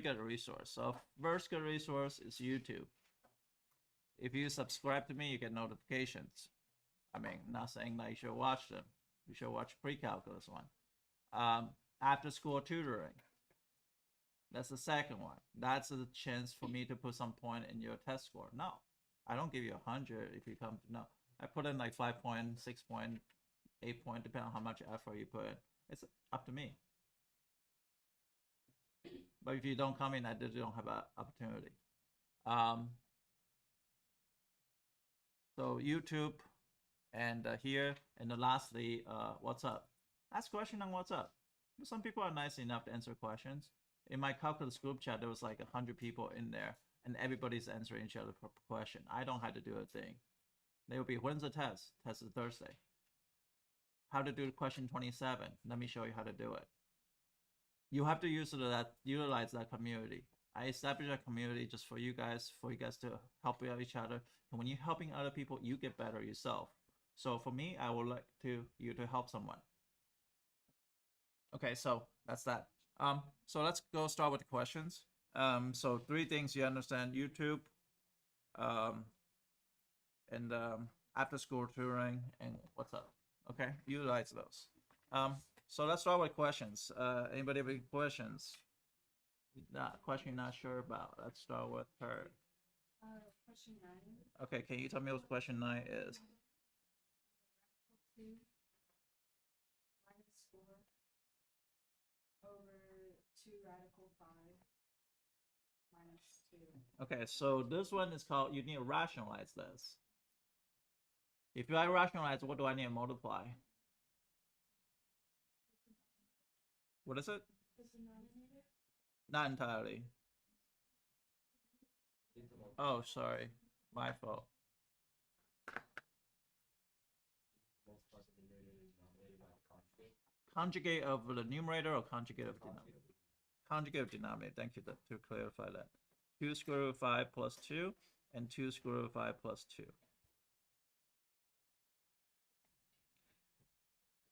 good resource. So first good resource is YouTube. If you subscribe to me, you get notifications. I mean, not saying that you should watch them. You should watch pre-calculus one. After school tutoring. That's the second one. That's a chance for me to put some point in your test score. No, I don't give you 100 if you come to, no. I put in like 5 point, 6 point, 8 point, depending on how much effort you put in. It's up to me. But if you don't come in, I don't have an opportunity. So YouTube, and here, and then lastly, what's up? Ask question on what's up. Some people are nice enough to answer questions. In my calculus group chat, there was like 100 people in there, and everybody's answering each other per question. I don't have to do a thing. They will be, when's the test? Test is Thursday. How to do question 27. Let me show you how to do it. You have to utilize that community. I established a community just for you guys to help out each other. And when you're helping other people, you get better yourself. So for me, I would like you to help someone. Okay, so that's that. So let's go start with the questions. So 3 things you understand: YouTube, and after school tutoring, and what's up. Okay, utilize those. So let's start with questions. Anybody have any questions? Question you're not sure about. Let's start with her. Question 9. Okay, can you tell me what question 9 is? Radical 2 minus 4 over 2 radical 5 minus 2. Okay, so this one is called, you need to rationalize this. If I rationalize, what do I need to multiply? What is it? Not entirely. Oh, sorry. My fault. Conjugate of the numerator or conjugate of denominator? Conjugate of denominator. Thank you to clarify that. 2 square root of 5 plus 2 and 2 square root of 5 plus 2.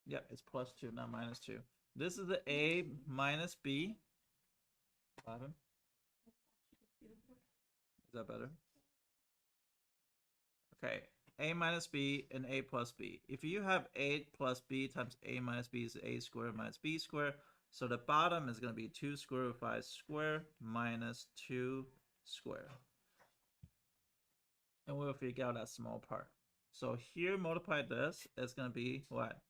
Yep, it's plus 2, not minus 2. This is the A minus B. What happened? Is that better? Okay, A minus B and A plus B. If you have A plus B times A minus B is A squared minus B squared. So the bottom is going to be 2 square root of 5 squared minus 2 squared. And we'll figure out that small part. So here, multiply this, it's going to be what?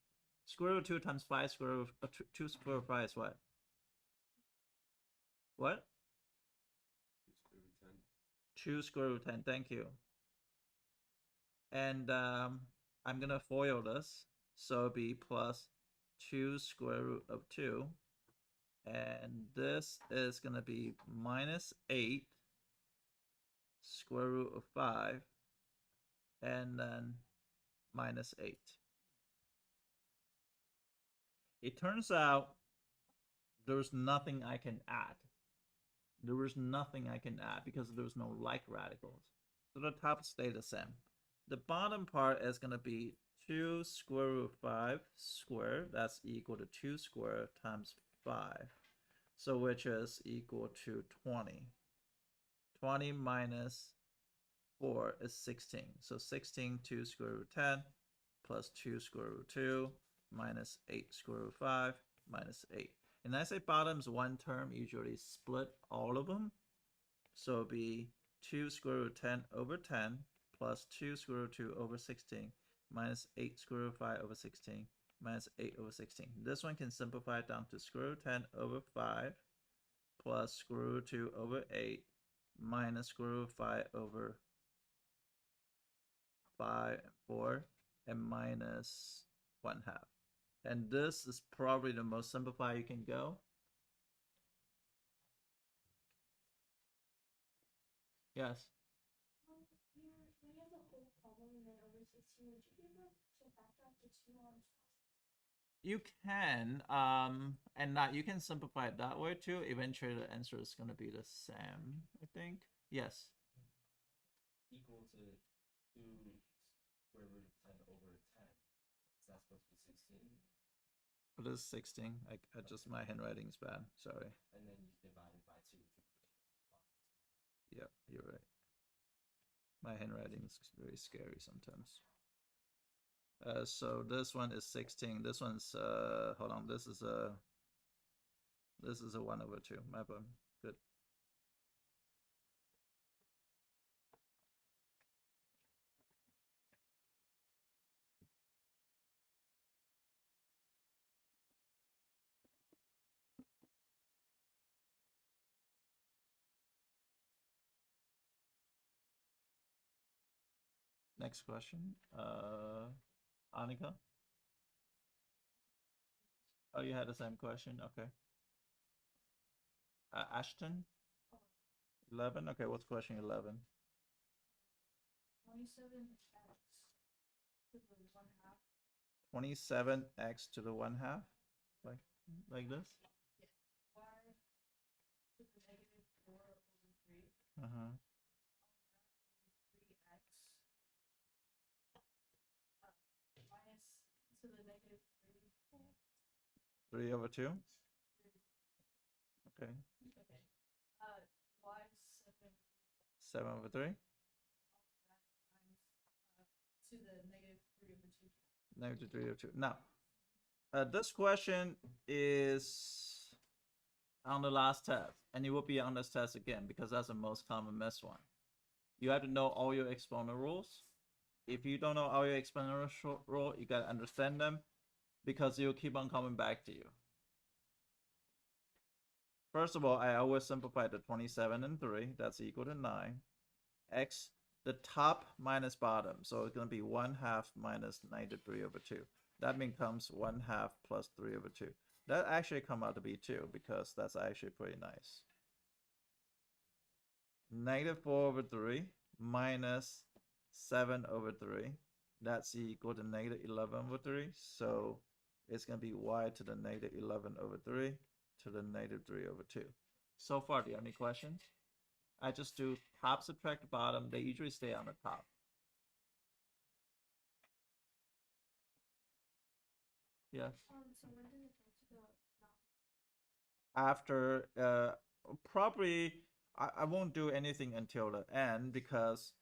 Square root of 2 times 5 square root of 2 square root of 5 is what? What? 2 square root of 10. Thank you. And I'm going to FOIL this. So it'll be plus 2 square root of 2. And this is going to be minus 8 square root of 5. And then minus 8. It turns out there's nothing I can add. There was nothing I can add because there's no like radicals. So the top stay the same. The bottom part is going to be 2 square root of 5 squared. That's equal to 2 squared times 5. So which is equal to 20. 20 minus 4 is 16. So 16, 2 square root of 10 plus 2 square root of 2 minus 8 square root of 5 minus 8. And I say bottom's one term, usually split all of them. So it'll be 2 square root of 10 over 10 plus 2 square root of 2 over 16 minus 8 square root of 5 over 16 minus 8 over 16. This one can simplify down to square root of 10 over 5 plus square root of 2 over 8 minus square root of 5 over 5 and 4 and minus 1/2. And this is probably the most simplified you can go. Yes. When you have the whole problem and then over 16, would you be able to factor out the 2 on top? You can, and not, you can simplify it that way too. Eventually the answer is going to be the same, I think. Yes. Equal to 2 square root of 10 over 10. Is that supposed to be 16? It is 16. I just, my handwriting's bad. Sorry. And then you divide it by 2. Yep, you're right. My handwriting is very scary sometimes. So this one is 16. This one's hold on. This is a 1/2. My bad. Good. Next question. Annika. Oh, you had the same question. Okay. Ashton. 11. Okay, what's question 11? 27x to the 1/2. 27x to the 1/2, like this. Yes. Y to the negative 4/3. Uh-huh. 3x minus to the negative 3. 3/2. Okay. Okay. Y 7. 7/3. All of that times to the negative 3/2. Negative 3/2. Now, this question is on the last test, and it will be on this test again because that's the most common missed one. You have to know all your exponent rules. If you don't know all your exponent rule, you gotta understand them because you'll keep on coming back to you. First of all, I always simplify the 27 and 3. That's equal to 9. X, the top minus bottom. So it's going to be 1/2 minus negative 3/2. That becomes 1/2 plus 3/2. That actually come out to be 2 because that's actually pretty nice. Negative 4/3 minus 7/3. That's equal to negative 11/3. So it's going to be y to the negative 11/3 to the negative 3/2. So far, do you have any questions? I just do top subtract bottom. They usually stay on the top. Yes. So when does it go to the not? After probably I won't do anything until the end because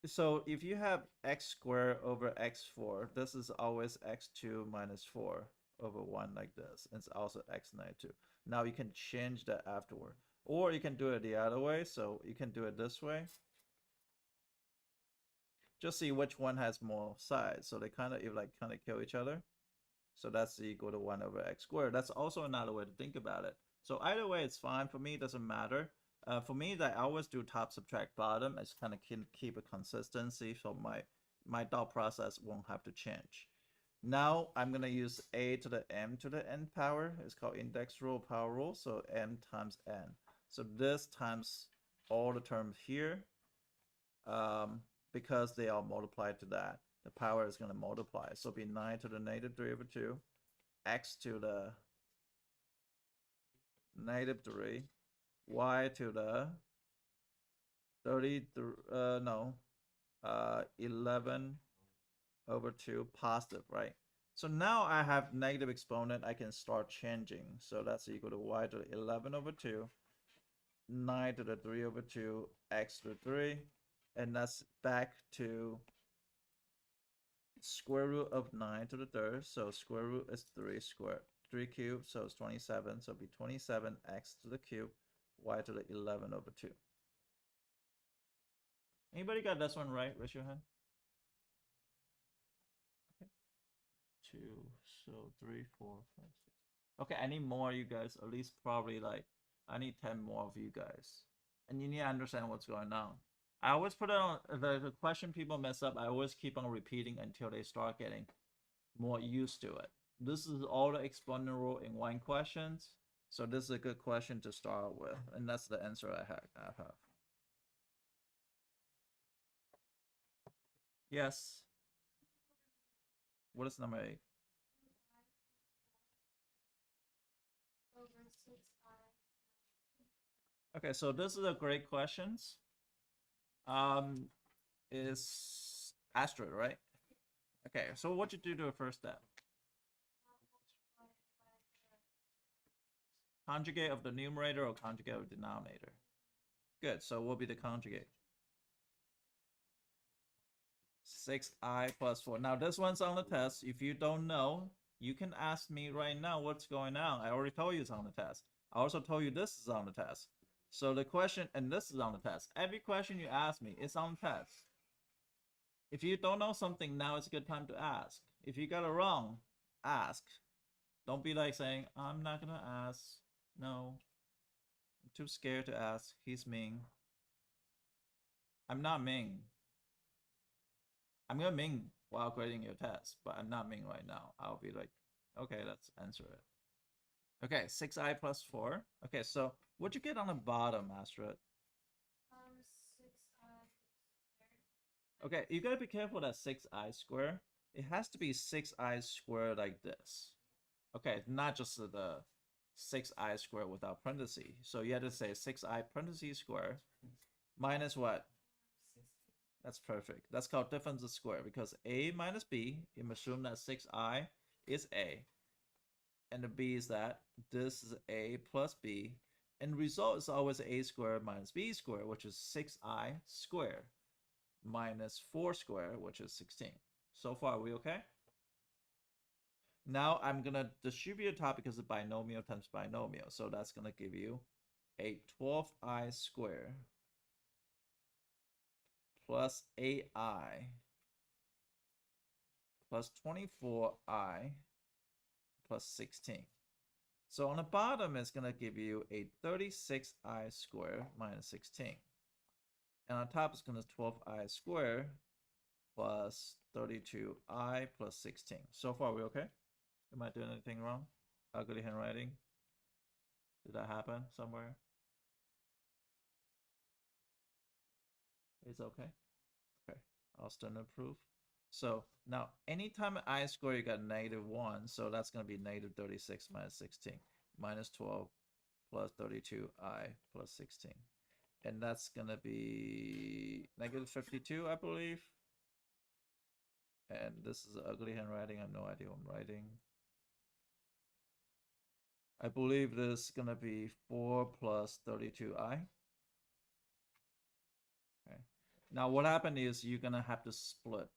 so if you have x squared over x4, this is always x2 minus 4 over 1 like this. It's also x negative 2. Now you can change that afterward. Or you can do it the other way. So you can do it this way. Just see which one has more sides. So they kind of kill each other. So that's equal to 1 over x squared. That's also another way to think about it. So either way, it's fine. For me, it doesn't matter. For me, I always do top subtract bottom. I just kind of keep a consistency so my thought process won't have to change. Now I'm going to use a to the m to the n power. It's called index rule, power rule. So m times n. So this times all the terms here because they are multiplied to that. The power is going to multiply. So it'll be 9 to the negative 3/2, x to the negative 3, y to the 11/2 positive, right? So now I have negative exponent. I can start changing. So that's equal to y to the 11/2, 9 to the 3/2, x to the 3, and that's back to square root of 9 to the 3rd. So square root is 3 squared. 3 cubed, so it's 27. So it'll be 27x to the cube, y to the 11/2. Anybody got this one right? Raise your hand. Okay. 2, so 3, 4, 5, 6. Okay, I need more, you guys. At least probably I need 10 more of you guys. And you need to understand what's going on. I always put it on the question people mess up. I always keep on repeating until they start getting more used to it. This is all the exponent rule in one question. So this is a good question to start with. And that's the answer I have. Yes. What is number 8? Over 6i. Okay, so this is a great question. Is Astrid, right? Okay, so what you do to the first step? Conjugate of the numerator or conjugate of the denominator? Good. So what will be the conjugate? 6i plus 4. Now this one's on the test. If you don't know, you can ask me right now what's going on. I already told you it's on the test. I also told you this is on the test. So the question, and this is on the test. Every question you ask me is on the test. If you don't know something, now is a good time to ask. If you got it wrong, ask. Don't be like saying, I'm not gonna ask. No. I'm too scared to ask. He's mean. I'm not mean. I'm gonna mean while grading your test, but I'm not mean right now. I'll be like, okay, let's answer it. Okay, 6i plus 4. Okay, so what'd you get on the bottom, Astrid? 6i squared. Okay, you gotta be careful that 6i squared. It has to be 6i squared like this. Okay, not just the 6i squared without parentheses. So you have to say 6i parentheses square minus what? 60. That's perfect. That's called difference of square because a minus b, you assume that 6i is a. And the b is that this is a plus b. And the result is always a squared minus b squared, which is 6i squared minus 4 squared, which is 16. So far, are we okay? Now I'm going to distribute top because of binomial times binomial. So that's going to give you a 12i squared plus 8i plus 24i plus 16. So on the bottom, it's going to give you a 36i squared minus 16. And on top, it's going to 12i squared plus 32i plus 16. So far, are we okay? Am I doing anything wrong? Ugly handwriting? Did that happen somewhere? It's okay? Okay, I'll still improve. So now anytime I square, you got -1, so that's going to be -36 minus 16 minus 12 plus 32i plus 16. And that's going to be -52, I believe. And this is ugly handwriting. I have no idea what I'm writing. I believe this is going to be 4 plus 32i. Okay. Now what happened is you're going to have to split.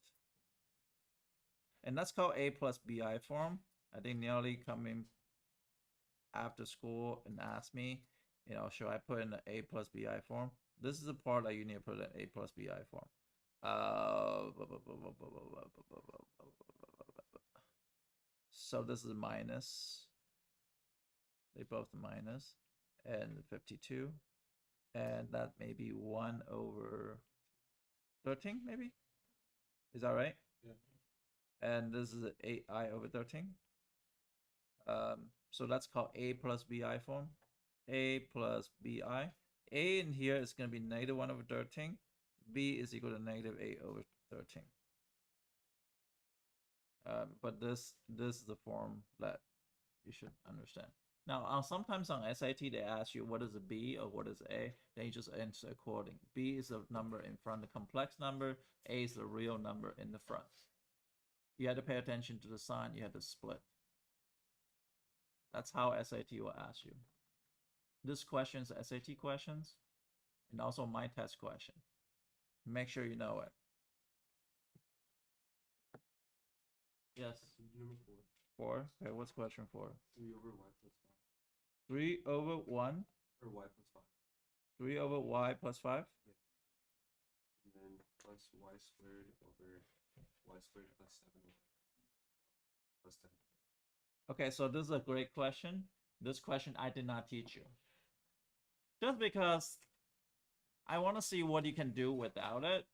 And that's called A plus BI form. I think Nearly come in after school and asked me, you know, should I put in the A plus BI form? This is the part that you need to put in A plus BI form. So this is minus. They both minus. And 52. And that may be 1 over 13, maybe? Is that right? Yeah. And this is 8i over 13. So that's called A plus BI form. A plus BI. A in here is going to be -1 over 13. B is equal to -8 over 13. But this is the form that you should understand. Now, sometimes on SAT, they ask you what is a B or what is A. Then you just answer according. B is the number in front, the complex number. A is the real number in the front. You had to pay attention to the sign. You had to split. That's how SAT will ask you. This question is SAT questions and also my test question. Make sure you know it. Yes. Number 4. 4. Okay, what's question 4? 3 over y plus 5. 3 over 1. Or y plus 5. 3 over y plus 5. Yeah. And then plus y squared over y squared plus 7y plus 10. Okay, so this is a great question. This question I did not teach you. Just because I want to see what you can do without it.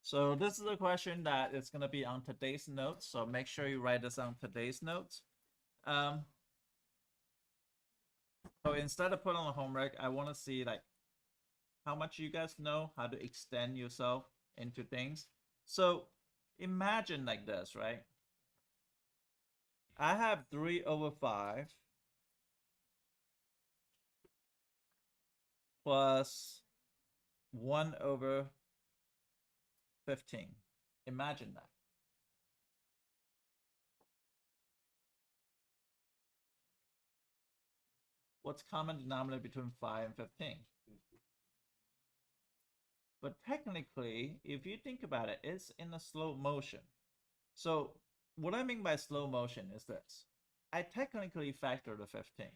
So this is a question that is going to be on today's notes. So make sure you write this on today's notes. So instead of putting on the homework, I want to see like how much you guys know how to extend yourself into things. So imagine like this, right? I have 3 over 5 plus 1 over 15. Imagine that. What's common denominator between 5 and 15? But technically, if you think about it, it's in a slow motion. So what I mean by slow motion is this. I technically factor the 15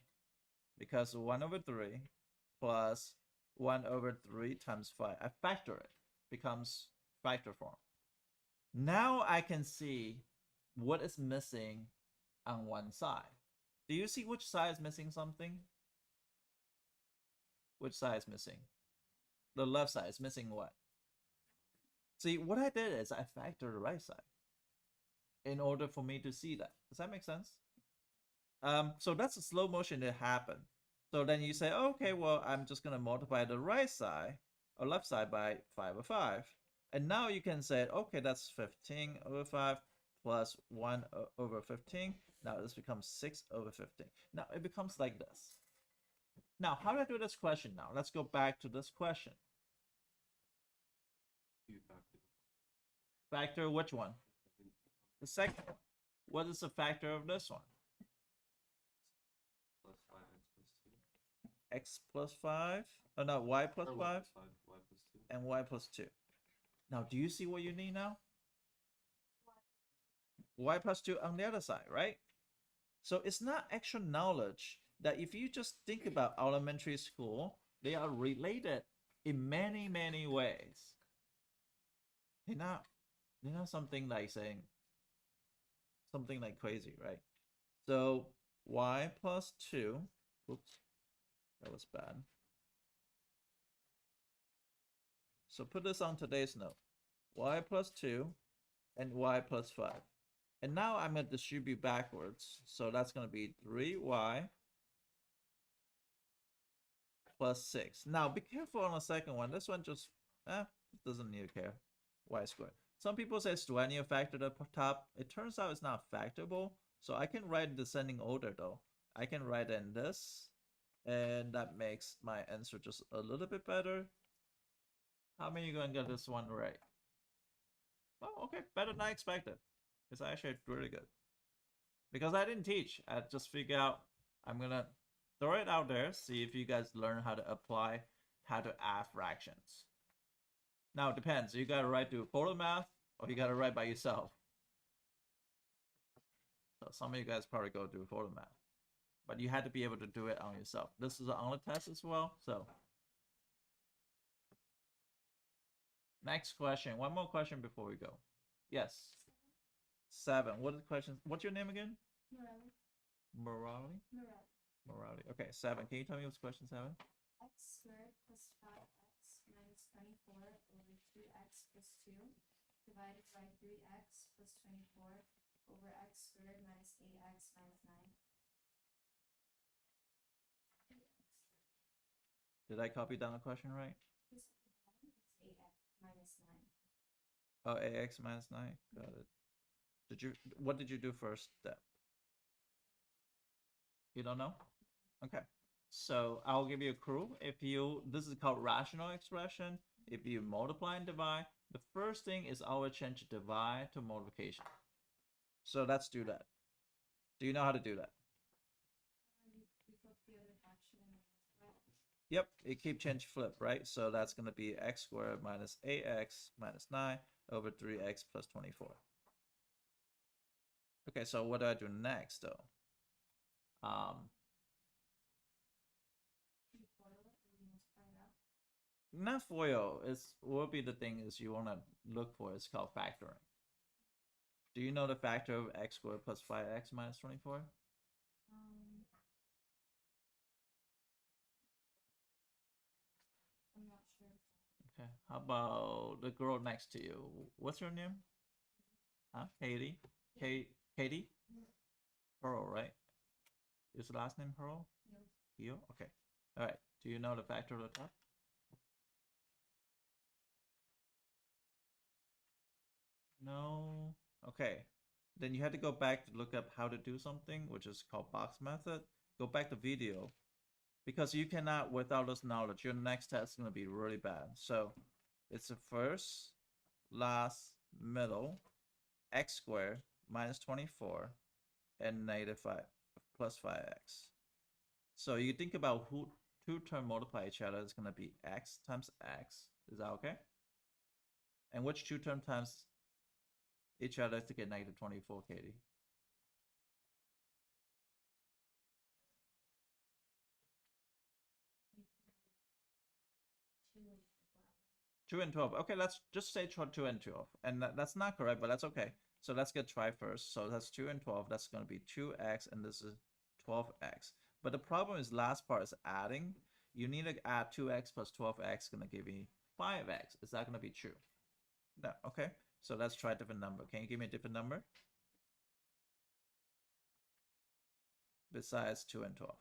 because 1 over 3 plus 1 over 3 times 5. I factor it, becomes factor form. Now I can see what is missing on one side. Do you see which side is missing something? Which side is missing? The left side is missing what? See, what I did is I factored the right side in order for me to see that. Does that make sense? So that's a slow motion that happened. So then you say, okay, well, I'm just gonna multiply the right side or left side by 5 over 5. And now you can say, okay, that's 15 over 5 plus 1 over 15. Now this becomes 6 over 15. Now it becomes like this. Now, how do I do this question now? Let's go back to this question. You factor Factor which one? second The second one. What is the factor of this one? plus 5x plus 2. X plus 5? Oh no, y plus Or 5 y plus 5, y plus 2. and y plus 2. Now, do you see what you need now? Y plus 2 on the other side, right? So it's not extra knowledge that if you just think about elementary school, they are related in many, many ways. They're not something like saying something like crazy, right? So y plus 2, oops, that was bad. So put this on today's note. Y plus 2 and y plus 5. And now I'm going to distribute backwards. So that's going to be 3y plus 6. Now be careful on the second one. This one just doesn't need to care. Y squared. Some people say, do I need to factor the top? It turns out it's not factorable. So I can write in descending order though. I can write in this. And that makes my answer just a little bit better. How many are going to get this one right? Oh, okay. Better than I expected. It's actually really good. Because I didn't teach. I just figured out I'm going to throw it out there. See if you guys learn how to apply, how to add fractions. Now it depends. You got to write through Photomath or you got to write by yourself. So some of you guys probably go through Photomath. But you had to be able to do it on yourself. This is an online test as well. So next question. One more question before we go. Yes. 7. What is the question? What's your name again? Morelli. Morali? Morelli. Morali. Okay, 7. Can you tell me what's question 7? X squared plus 5x minus 24 over 2x plus 2 divided by 3x plus 24 over x squared minus 8x minus 9. 8x. Did I copy down the question right? This at the bottom, it's 8x minus 9. Oh, ax minus 9. Got it. What did you do first step? You don't know? Okay. So I'll give you a clue. This is called rational expression. If you multiply and divide, the first thing is always change divide to multiplication. So let's do that. Do you know how to do that? You flip the other fraction and then multiply. Yep, it keep change flip, right? So that's going to be x squared minus ax minus 9 over 3x plus 24. Okay, so what do I do next though? You FOIL it or you multiply it out. Not FOIL will be the thing is you want to look for. It's called factoring. Do you know the factor of x squared plus 5x minus 24? I'm not sure. Okay. How about the girl next to you? What's your name? Huh? Katie? Katie? Pearl, right? Is the last name Pearl? Yield. You? Okay. All right. Do you know the factor of the top? No. Okay. Then you had to go back to look up how to do something, which is called box method. Go back to video. Because you cannot, without this knowledge, your next test is going to be really bad. So it's the first, last, middle, x squared minus 24 and negative 5 plus 5x. So you think about who two terms multiply each other is going to be x times x. Is that okay? And which two term times each other to get negative 24, Katie? Two and 12. 2 and 12. Okay, let's just say 2 and 12. And that's not correct, but that's okay. So let's get try first. So that's 2 and 12. That's going to be 2x, and this is 12x. But the problem is last part is adding. You need to add 2x plus 12x, going to give me 5x. Is that going to be true? No. Okay. So let's try a different number. Can you give me a different number? Besides 2 and 12.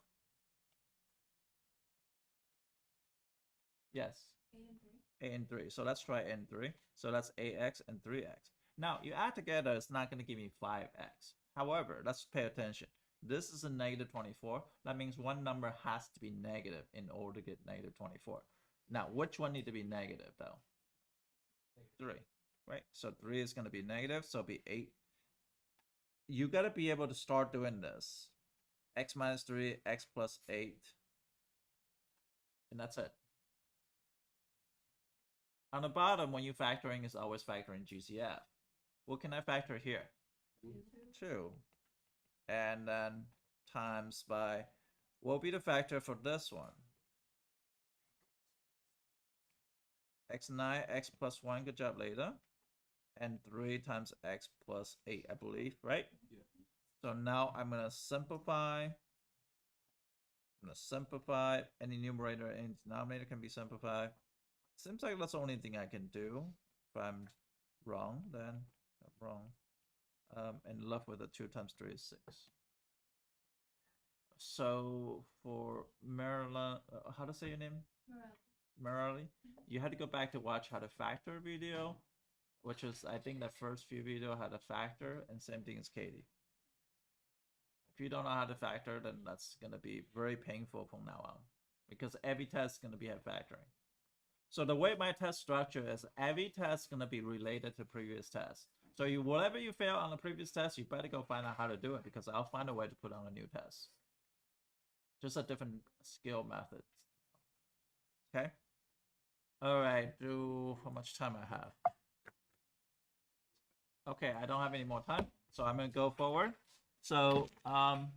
Yes. 8 and 3. A and 3. So let's try A and 3. So that's ax and 3x. Now, you add together, it's not going to give me 5x. However, let's pay attention. This is a negative 24. That means one number has to be negative in order to get negative 24. Now, which one need to be negative, though? 3, right? So 3 is going to be negative, so it'll be 8. You got to be able to start doing this. X minus 3, x plus 8. And that's it. On the bottom, when you factoring, is always factoring GCF. What can I factor here? 2. And then times by, what will be the factor for this one? x9, x plus 1, good job later. And 3 times x plus 8, I believe, right? Yeah. So now I'm going to simplify. I'm going to simplify. Any numerator and denominator can be simplified. Seems like that's the only thing I can do. If I'm wrong, then I'm wrong. And left with a 2 times 3 is 6. So for Marilyn, how to say your name? Merrily, you had to go back to watch how to factor video, which is, I think, the first few video how to factor, and same thing as Katie. If you don't know how to factor, then that's going to be very painful from now on, because every test is going to be at factoring. So the way my test structure is, every test is going to be related to previous tests. So whatever you fail on the previous test, you better go find out how to do it, because I'll find a way to put on a new test. Just a different skill method. Okay? All right, how much time I have? Okay, I don't have any more time, so I'm going to go forward. So I'm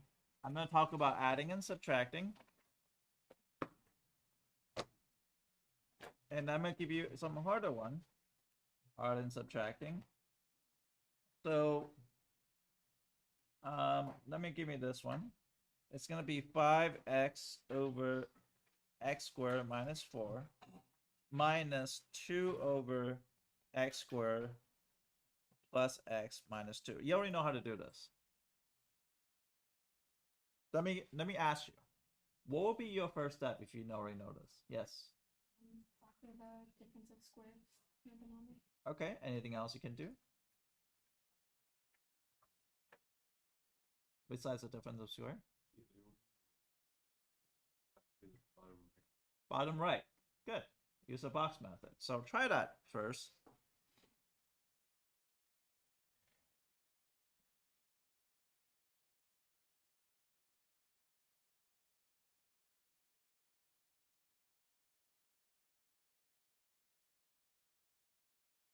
going to talk about adding and subtracting. And I'm going to give you some harder one, add and subtracting. So let me give me this one. It's going to be 5x over x squared minus 4 minus 2 over x squared plus x minus 2. You already know how to do this. Let me ask you, what will be your first step if you already know this? Yes. Factor the difference of squares in the denominator. Okay, anything else you can do? Besides the difference of square? Bottom right. Good. Use the box method. So try that first.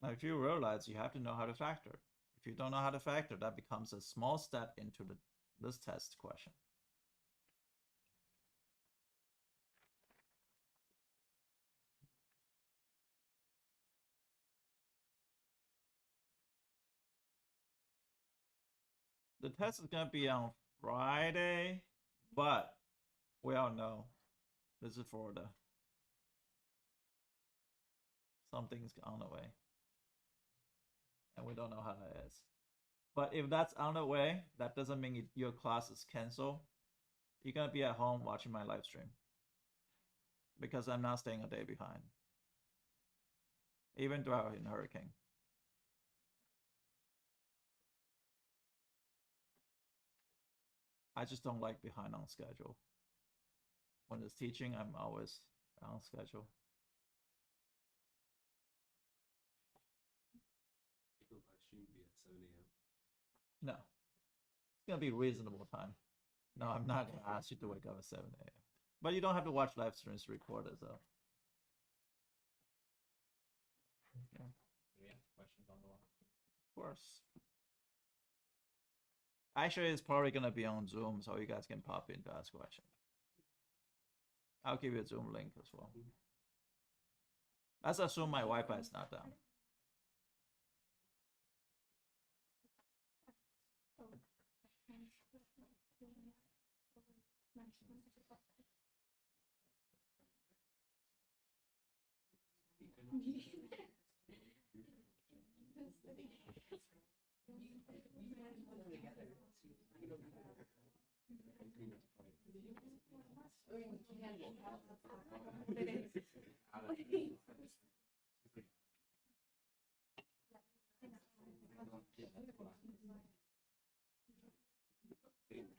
Now, if you realize you have to know how to factor. If you don't know how to factor, that becomes a small step into this test question. The test is going to be on Friday, but we all know this is Florida. Something's on the way. And we don't know how that is. But if that's on the way, that doesn't mean your class is canceled. You're going to be at home watching my live stream. Because I'm not staying a day behind. Even throughout in hurricane. I just don't like behind on schedule. When it's teaching, I'm always on schedule. The live stream will be at 7 a.m. No. It's going to be reasonable time. No, I'm not going to ask you to wake up at 7 a.m. But you don't have to watch live streams recorded, though. Yeah. course. Actually, it's probably gonna be on Zoom, so you guys can pop in to ask questions. I'll give you a Zoom link as well. Let's assume my Wi-Fi is not down.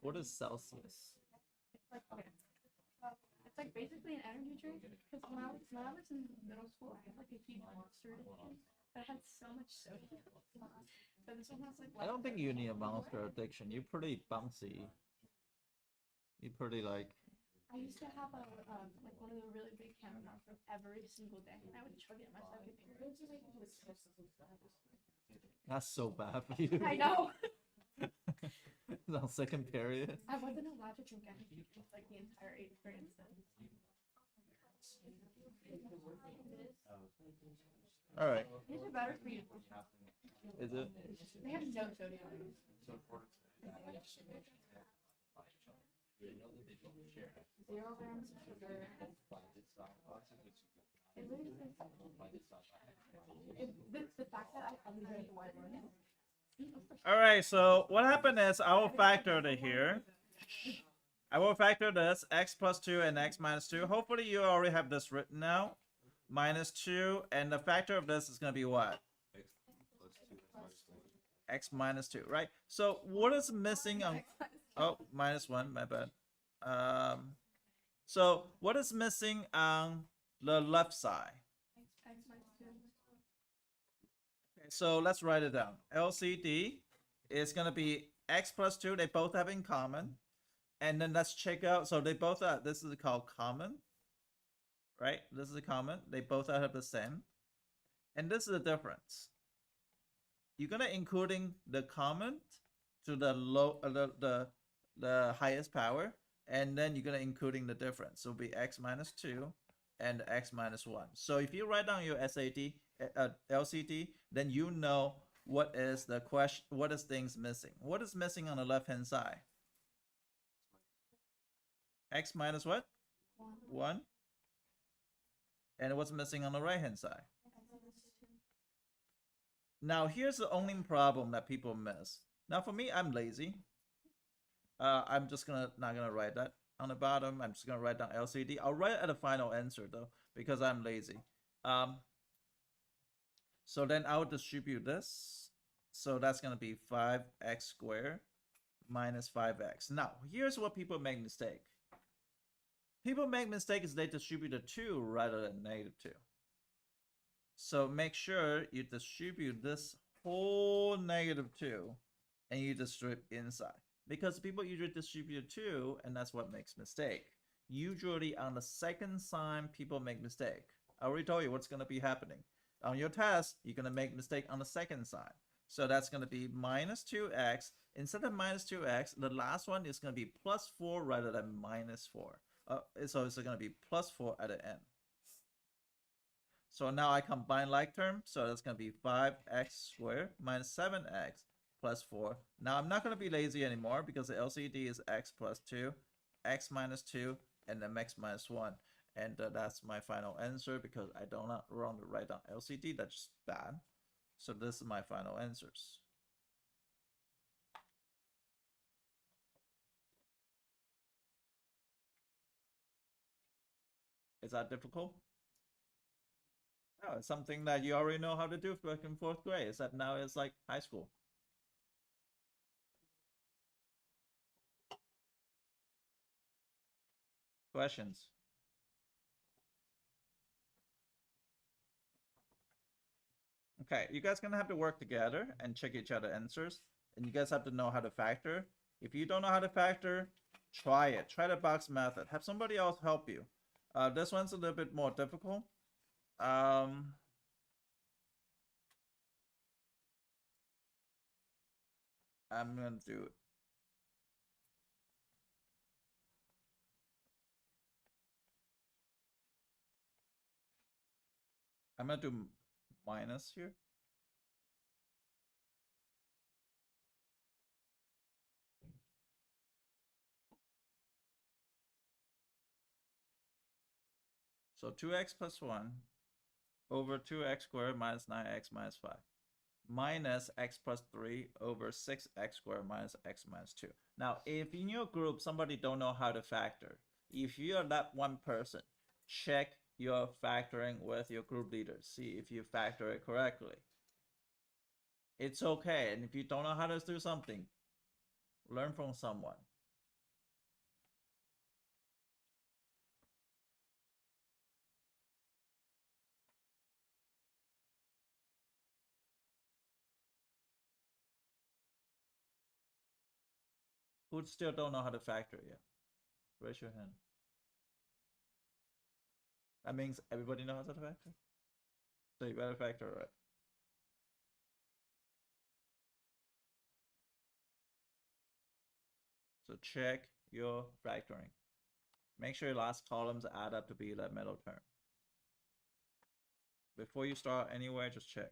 What is Celsius? It's like basically an energy drink. Because when I was in middle school, I had like a huge Monster addiction. But it had so much sodium. But this one has like. I don't think you need a Monster addiction. You're pretty bouncy. You're pretty like. I used to have a like one of the really big cans of Monster every single day, and I would chug it in my second period. That's so bad for you. I know. On second period. I wasn't allowed to drink energy drinks like the entire 8th grade. All right. These are better for you. Is it? They have no sodium. Zero grams of sugar. The fact that I haven't drank one. All right. So what happened is I will factor it here. I will factor this x plus 2 and x minus 2. Hopefully you already have this written now. Minus 2, and the factor of this is going to be what? X minus 2, right? So what is missing on... Oh, minus 1, my bad. So what is missing on the left side? Okay, so let's write it down. LCD is going to be x plus 2. They both have in common. And then let's check out. So they both are, this is called common. Right? This is a common. They both have the same. And this is the difference. You're going to including the common to the the highest power. And then you're going to including the difference. So it'll be x minus 2 and x minus 1. So if you write down your SAT, LCD, then you know what is the question, what is things missing. What is missing on the left-hand side? X minus what? 1. And what's missing on the right-hand side? Now, here's the only problem that people miss. Now, for me, I'm lazy. I'm just not gonna write that on the bottom. I'm just gonna write down LCD. I'll write it at the final answer though, because I'm lazy. So then I'll distribute this. So that's gonna be 5x squared minus 5x. Now, here's what people make mistake. People make mistake is they distribute a 2 rather than -2. So make sure you distribute this whole -2 and you distribute inside. Because people usually distribute 2 and that's what makes mistake. Usually on the second sign, people make mistake. I already told you what's going to be happening. On your test, you're going to make mistake on the second sign. So that's going to be minus 2x. Instead of minus 2x, the last one is going to be plus 4 rather than minus 4. So it's going to be plus 4 at the end. So now I combine like term. So that's going to be 5x squared minus 7x plus 4. Now I'm not going to be lazy anymore because the LCD is x plus 2, x minus 2, and then x minus 1. And that's my final answer because I don't want to write down LCD. That's just bad. So this is my final answers. Is that difficult? No, it's something that you already know how to do back in 4th grade. Is that now it's like high school. Questions? Okay, you guys gonna have to work together and check each other answers, and you guys have to know how to factor. If you don't know how to factor, try it. Try the box method. Have somebody else help you. This one's a little bit more difficult. I'm gonna do. I'm gonna do minus here. So 2x plus 1 over 2x squared minus 9x minus 5 minus x plus 3 over 6x squared minus x minus 2. Now, if in your group somebody don't know how to factor, if you're that one person, check your factoring with your group leader. See if you factor it correctly. It's okay. And if you don't know how to do something, learn from someone. Who still don't know how to factor yet? Raise your hand. That means everybody knows how to factor? So you better factor it. So check your factoring. Make sure your last columns add up to be that middle term. Before you start anywhere, just check.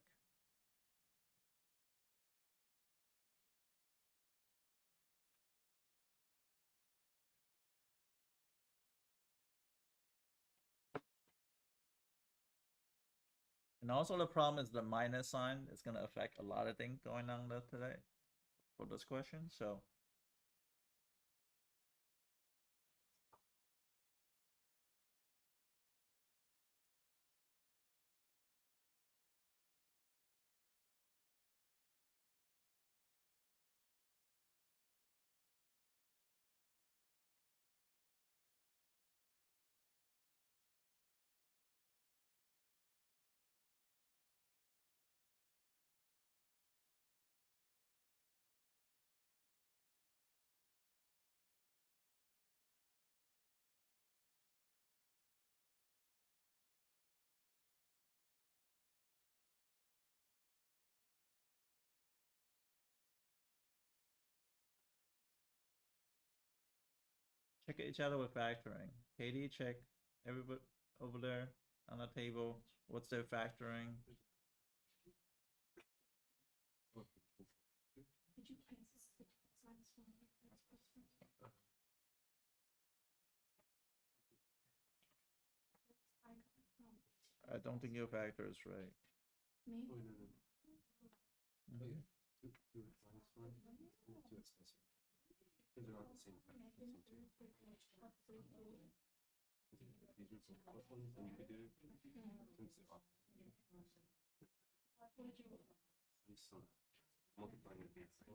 And also the problem is the minus sign is going to affect a lot of things going on today for this question. So check each other with factoring. Katie, check everybody over there on the table. What's their factoring? Did you cancel 6x minus 1 x plus 1? I don't think your factor is right. Me? Oh, no. Mhm. 2x minus 1 and 2x plus 1. Because they're not the same factor. Same two. If these were both plus ones, then you could do it. Since they're opposite. What did you do? I'm still multiplying it against it.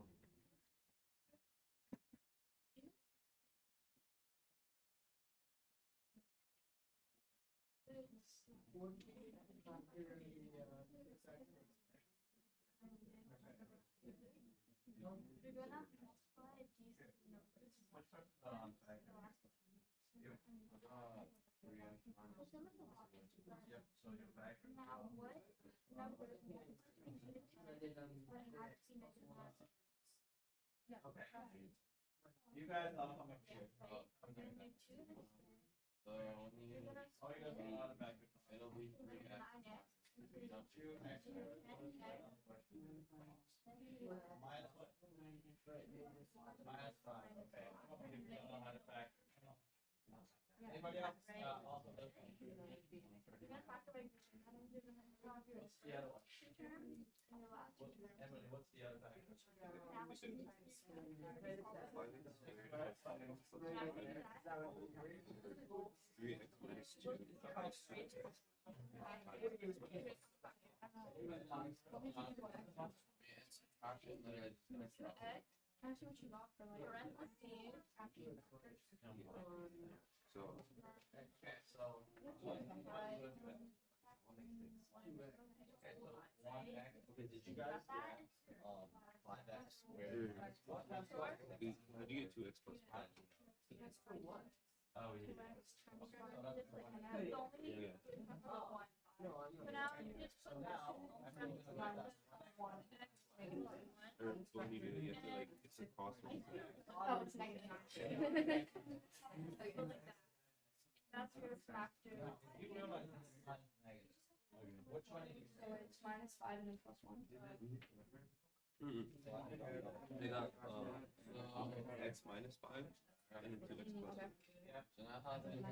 You're gonna multiply these numbers. Now what number is Okay. You guys all come up here. So when you All you guys are automatic. it'll be 3x. Minus what? Minus 5. Okay. You don't know how to factor. Anybody else? Also does. What's the other one? Emily, what's the other factor? 3x minus 2. Actually, Actually, what you got for like parentheses. So Okay, so okay, did you guys get 5x squared? how do you get 2x plus 5? Oh yeah. Yeah. But now you just put Or when you do it, you have to like cross one. Oh, it's negative 9. Okay. That's where factor. Which one? So it's minus 5 and then plus 1. They got x minus 5 and then 2x plus 1. Okay. So now how do you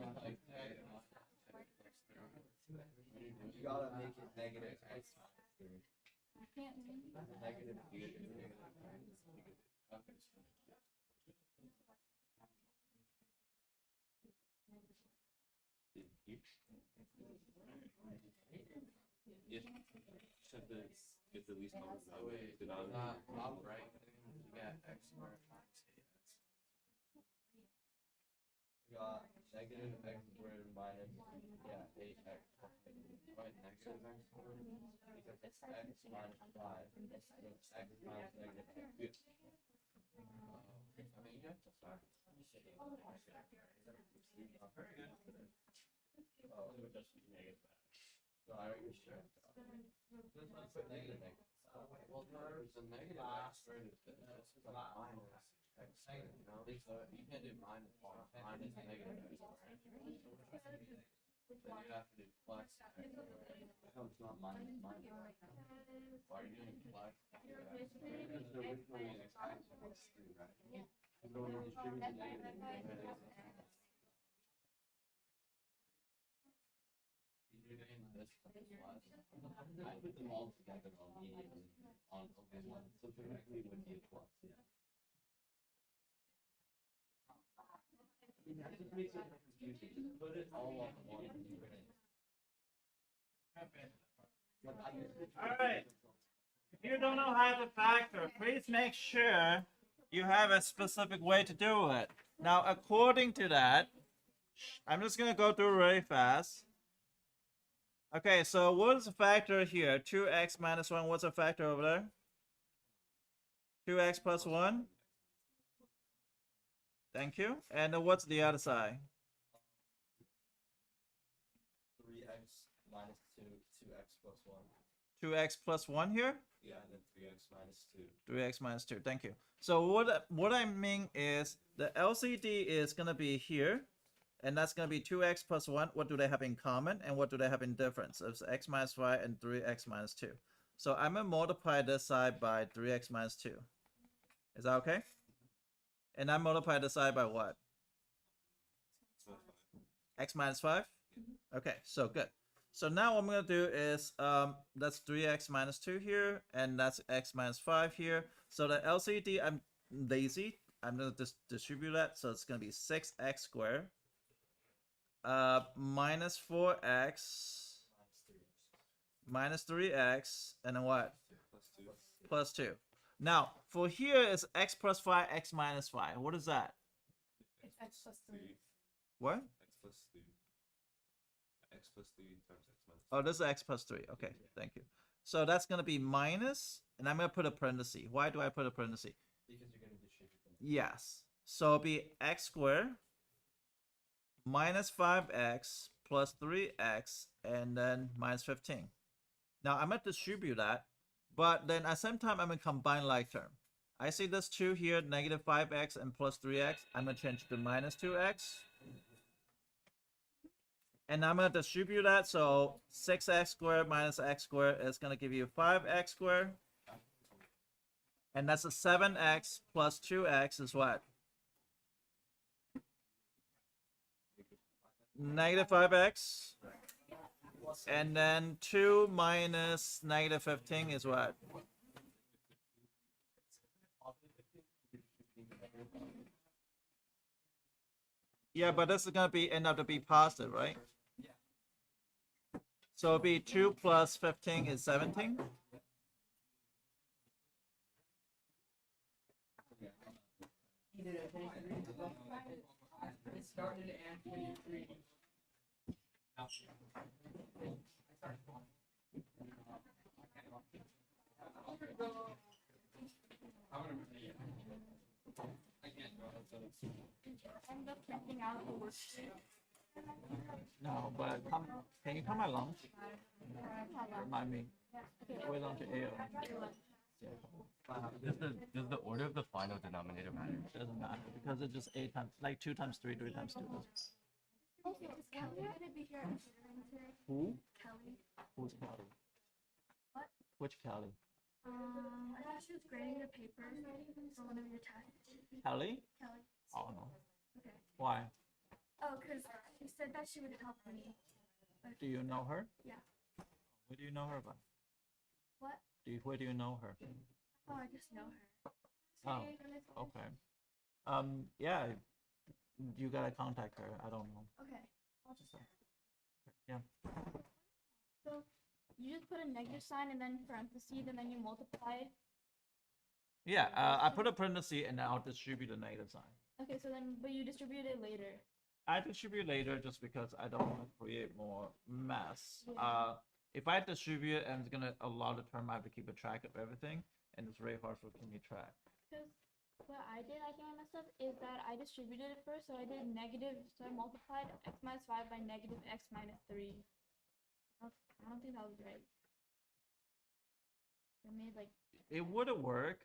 gotta make it negative x minus 3. I can't. Negative Should get the least common Wait, denominator. top right, you got x squared minus 8x. You got negative x squared minus 8x. Right, negative x squared because it's x minus 5. So it's x minus negative x. I mean, you have to start. Very good. Oh, so just negative. So I already shared. Let's put negative. Well, there's a negative x squared. This is like minus x squared. So you can't do minus negative x squared. Then you have to do plus x squared. No, it's not minus. Why are you doing plus? Because the original was x plus 3, right? So when you distribute the negative, You're doing this plus. I put them all together immediately on one. So technically it would be a plus. That just makes it confusing. Just put it all on one. All right. If you don't know how to factor, please make sure you have a specific way to do it. Now, according to that, I'm just gonna go through really fast. Okay, so what is the factor here? 2x minus 1. What's the factor over there? 2x plus 1. Thank you. And what's the other side? 3x minus 2, 2x plus 1. 2x plus 1 here? Yeah, and then 3x minus 2. 3x minus 2. Thank you. So what I mean is the LCD is going to be here. And that's going to be 2x plus 1. What do they have in common? And what do they have in difference? It's x minus 5 and 3x minus 2. So I'm going to multiply this side by 3x minus 2. Is that okay? And I multiply this side by what? X minus 5? Okay, so good. So now what I'm going to do is, that's 3x minus 2 here. And that's x minus 5 here. So the LCD, I'm lazy. I'm going to just distribute that. So it's going to be 6x squared. Minus 4x minus 3x and then what? Plus 2. Now for here is x plus 5, x minus 5. What is that? It's x plus 3. What? x plus 3. X plus 3 times x minus 3. Oh, this is x plus 3. Okay, thank you. So that's going to be minus, and I'm going to put a parenthesis. Why do I put a parenthesis? Because you're going to distribute them. Yes. So it'll be x squared minus 5x plus 3x and then minus 15. Now I'm going to distribute that, but then at the same time I'm going to combine like term. I see this 2 here, negative 5x and plus 3x. I'm going to change to minus 2x. And I'm going to distribute that, so 6x squared minus x squared is going to give you 5x squared. And that's a 7x plus 2x is what? Negative 5x. And then 2 minus negative 15 is what? Yeah, but this is going to be end up to be positive, right? So it'll be 2 plus 15 is 17. It started at 23. End up printing out the worksheet. No, but can you come along? Remind me. Wait on to AO. Does the order of the final denominator matter? Doesn't matter because it's just 8 times, like 2 times 3, 3 times 2. Also, is Kelly gonna be here at tutoring today? Who? Kelly. Who's Kelly? What? Which Kelly? I thought she was grading the paper for one of your tests. Kelly? Kelly. Oh no. Okay. Why? Oh, because she said that she would help me. Do you know her? Yeah. What do you know her about? What? Where do you know her? Oh, I just know her. Oh, okay. Yeah, you gotta contact her. I don't know. Okay. I'll just. Yeah. So you just put a negative sign and then parentheses and then you multiply. Yeah, I put a parenthesis and then I'll distribute a negative sign. Okay, so then, but you distribute it later. I distribute later just because I don't want to create more mess. Yeah. If I distribute and it's gonna allow the term, I have to keep a track of everything, and it's very hard for me to track. Because what I did, I think I messed up, is that I distributed it first, so I did negative, so I multiplied x minus 5 by negative x minus 3. I don't think that was right. I made like, It would work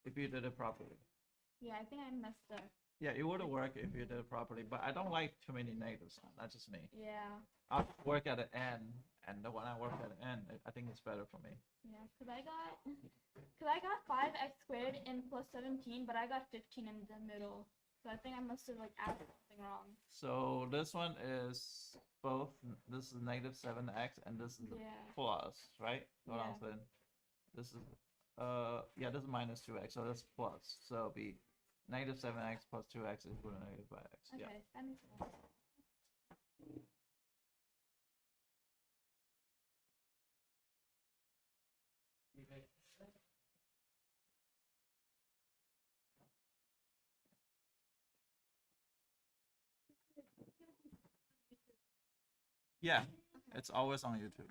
if you did it properly. yeah, I think I messed up. Yeah, it would work if you did it properly, but I don't like too many negative signs. That's just me. Yeah, I'll work at the end, and when I work at the end, I think it's better for me. yeah, because I got 5x squared in plus 17, but I got 15 in the middle. So I think I must have like added something wrong. So this one is both. This is negative 7x, and this is Yeah. plus, right? Hold on, Yeah. then. This is yeah, this is minus 2x, so that's plus. So it'll be negative 7x plus 2x is equal to negative 5x. Okay, Yeah. that makes sense. Yeah, it's always on YouTube.